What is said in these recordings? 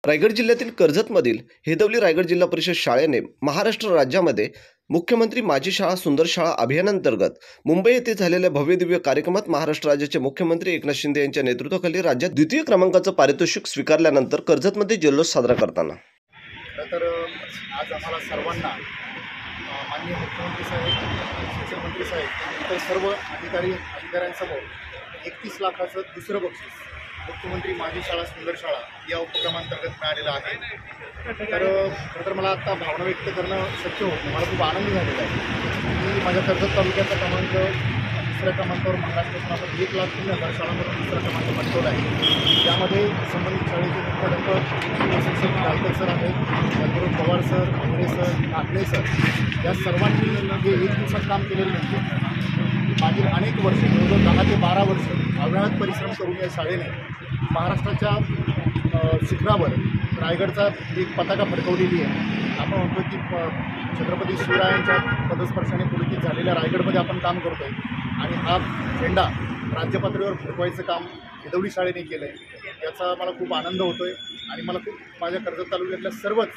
रायगड जिल्ह्यातील कर्जतमधील हेदवली रायगड जिल्हा परिषद शाळेने महाराष्ट्र राज्यामध्ये मुख्यमंत्री माझी शाळा सुंदर शाळा अभियानांतर्गत मुंबई येथे झालेल्या भव्यदिव्य कार्यक्रमात महाराष्ट्र राज्याचे मुख्यमंत्री एकनाथ शिंदे यांच्या नेतृत्वाखाली राज्यात द्वितीय क्रमांकाचं पारितोषिक स्वीकारल्यानंतर कर्जतमध्ये जल्लोष साजरा करताना तर आज आम्हाला सर्वांना माननीय मुख्यमंत्री साहेब, शिक्षण मंत्री साहेब इतर सर्व अधिकाऱ्यांसमोर 31 लाखाचं दुसरं बक्षीस मुख्यमंत्री माझी शाळा सुंदर शाळा या उपक्रमांतर्गत मिळालेलं आहे। तर खरं तर मला आता भावना व्यक्त करणं शक्य होत नाही। मला खूप आनंद झालेला आहे की माझ्या कर्जत तालुक्याचा क्रमांक दुसऱ्या क्रमांकावर महाराष्ट्रातून आपण 1,03,000 शाळांमध्ये दुसरा क्रमांक पटकवला आहे। त्यामध्ये संबंधित शाळेचे मुख्याध्यापक शिक्षक गायकर सर आहेत, त्याचबरोबर Pawar sir, Angre sir, Nagane sir या सर्वांनी जे एक दिवसात काम केलेलं नाही, मागील अनेक वर्ष जवळजवळ 10 ते 12 वर्ष अव्याहत परिश्रम करून या शाळेने महाराष्ट्राच्या शिखरावर रायगडचा एक पताका फडकवलेली आहे। आपण म्हणतो की छत्रपती शिवरायांच्या पदस्पर्शाने पुलकित झालेल्या रायगडमध्ये आपण काम करतो आहे आणि हा झेंडा राज्यपातळीवर फडकवायचं काम हेदवली शाळेने केलं आहे। याचा मला खूप आनंद होतो आहे आणि मला खूप माझ्या कर्जत तालुक्यातल्या सर्वच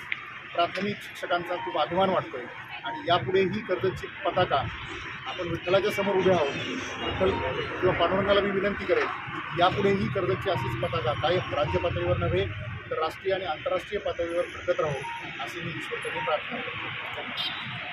प्राथमिक शिक्षकांचा खूप अभिमान वाटतो आहे। आणि यापुढेही कर्जतची पताका आपण विठ्ठलाच्या समोर उभे आहोत। विठ्ठल किंवा पांडुरंगाला मी विनंती करेन, यापुढेही कर्जतची अशीच पताका कायम राज्य पातळीवर नव्हे तर राष्ट्रीय आणि आंतरराष्ट्रीय पातळीवर फडकत राहू अशी मी ईश्वरचरणी प्रार्थना करतो।